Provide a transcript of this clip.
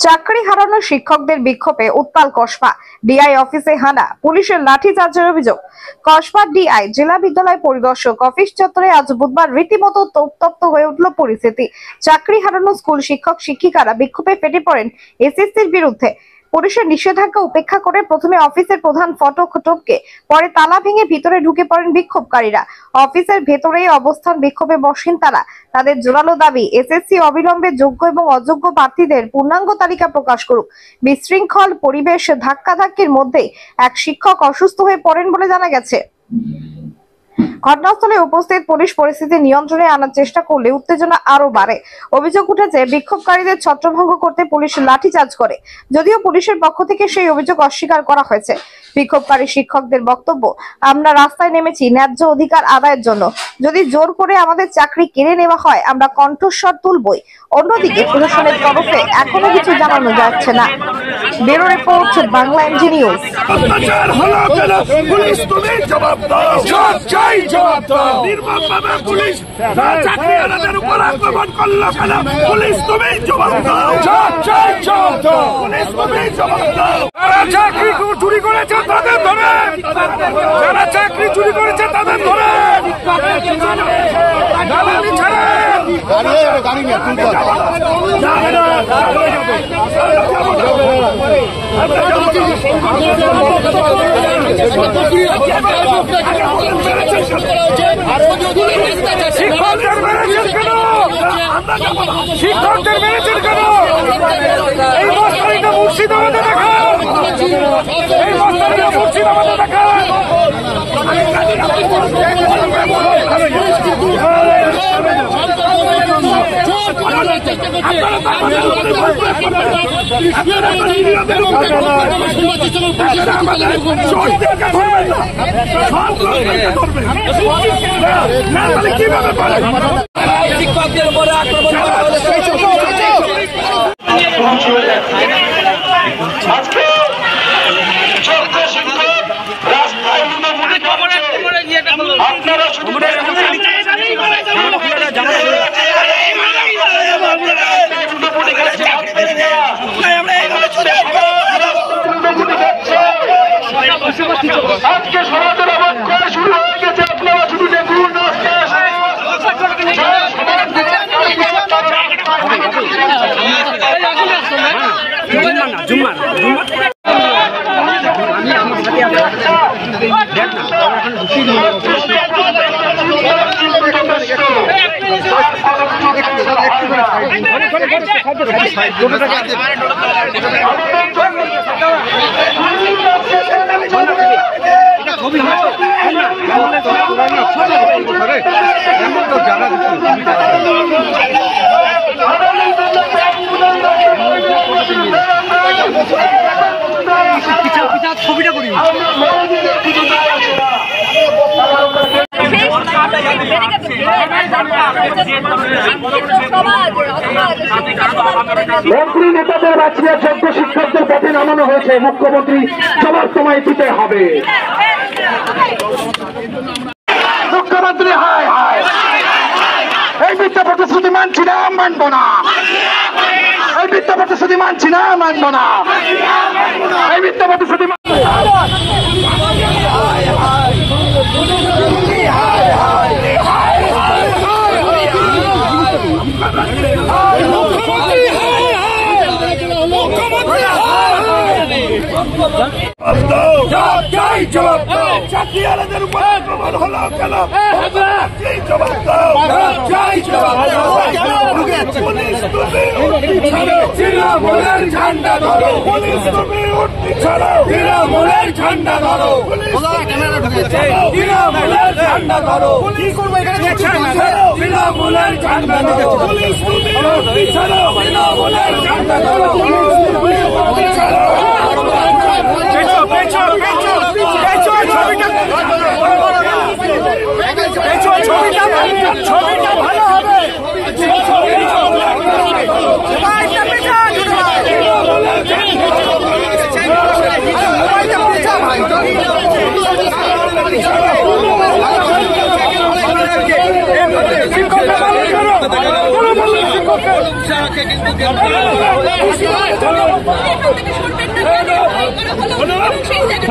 চাকরি হারানো শিক্ষকদের বিক্ষোভে উত্তাল কসবা। ডিআই অফিসে হানা, পুলিশের লাঠিচার্জের অভিযোগ। কসবা ডিআই জেলা বিদ্যালয় পরিদর্শক অফিস চত্বরে আজ বুধবার রীতিমতো উত্তপ্ত হয়ে উঠল পরিস্থিতি। চাকরি হারানো স্কুল শিক্ষক শিক্ষিকারা বিক্ষোভে ফেটে পড়েন এসএসসির বিরুদ্ধে। পুলিশের নিষেধাজ্ঞা উপেক্ষা করে প্রথমে অফিসের প্রধান ফটক টপকে পরে তালা ভেঙে ভিতরে ঢুকে পড়েন বিক্ষোভকারীরা। অফিসের ভেতরেই অবস্থান বিক্ষোভে বসেন তারা। তাদের জোরালো দাবি, এসএসসি অবিলম্বে যোগ্য এবং অযোগ্য প্রার্থীদের পূর্ণাঙ্গ তালিকা প্রকাশ করুক। বিশৃঙ্খল পরিবেশ ধাক্কাধাক্কির মধ্যে এক শিক্ষক অসুস্থ হয়ে পড়েন বলে জানা গেছে। ঘটনাস্থলে উপস্থিত পুলিশ পরিস্থিতি নিয়ন্ত্রণে আনার চেষ্টা করলে উত্তেজনা আরো বাড়ে। অভিযোগ উঠেছে বিক্ষোভকারীদের ছত্রভঙ্গ করতে পুলিশ লাঠিচার্জ করে, যদিও পুলিশের পক্ষ থেকে সেই অভিযোগ অস্বীকার করা হয়েছে। বিক্ষোভকারী শিক্ষকদের বক্তব্য, আমরা রাস্তায় নেমেছি ন্যায্য অধিকার আদায়ের জন্য। যদি জোর করে আমাদের চাকরি কেড়ে নেওয়া হয় আমরা কণ্ঠস্বর তুলবই। অন্যদিকে প্রশাসনের তরফে এখনো কিছু জানানো যাচ্ছে না। Bureau report, Bangla MG news. নির্মমভাবে পুলিশ চাকরিহারাদের উপর আক্রমণ করলো কেন? পুলিশ তুমি জবাব দাও। পুলিশ তুমি জবাব দাও। যারা চাকরি চুরি করেছে তাদের ধরে, যারা চাকরি চুরি করেছে তাদের ধরে দালালি ছাড়া গাড়ি নিয়ে শিক্ষকদের মেরেছেন কেন? শিক্ষকদের মেরেছেন কেন? এই মশারিটা মুর্শিদাবাদে দেখান, এই মশারিটা মুর্শিদাবাদে দেখান। কিভাবে পারে শিক্ষকদের উপরে আক্রমণ করা হলে আপনারা শুধু আজকে সমাজের অবক্ষয় শুরু হয়ে গেছে। আপনারা শুধু দেখুন ছবিটা করি মন্ত্রী নেতাদের বাঁচিয়ে যোগ্য শিক্ষকদের পথে নামানো হয়েছে। মুখ্যমন্ত্রী জবাব তোমায় দিতে হবে। মুখ্যমন্ত্রী হায় হায়, এই মিথ্যা প্রতিশ্রুতি মানছি না, মানবো না। এই মিথ্যা প্রতিশ্রুতি মানছি না, মানবো না। এই মিথ্যা প্রতিশ্রুতি জবাব দাও। চাকরিহারাদের উপর আক্রমণ হলো কেন? জবাব দাও। পুলিশ তুমি উঠতি ছাড়ো, তৃণমূলের ঝান্ডা ধরো। পুলিশ তুমি উঠতি ছাড়ো, তৃণমূলের ঝান্ডা ধরো। তৃণমূলের ঝান্ডা ধরো। কি করবো এখানে? তৃণমূলের ঝান্ডা ধরো। পুলিশ তুমি উঠতি ছাড়ো, তৃণমূলের ঝান্ডা ধরো। ছবিটা ভালো হবে। শিক্ষক এখান থেকে সরবেন না, তাদের ভয় করা হলো এবং সেই জায়গায়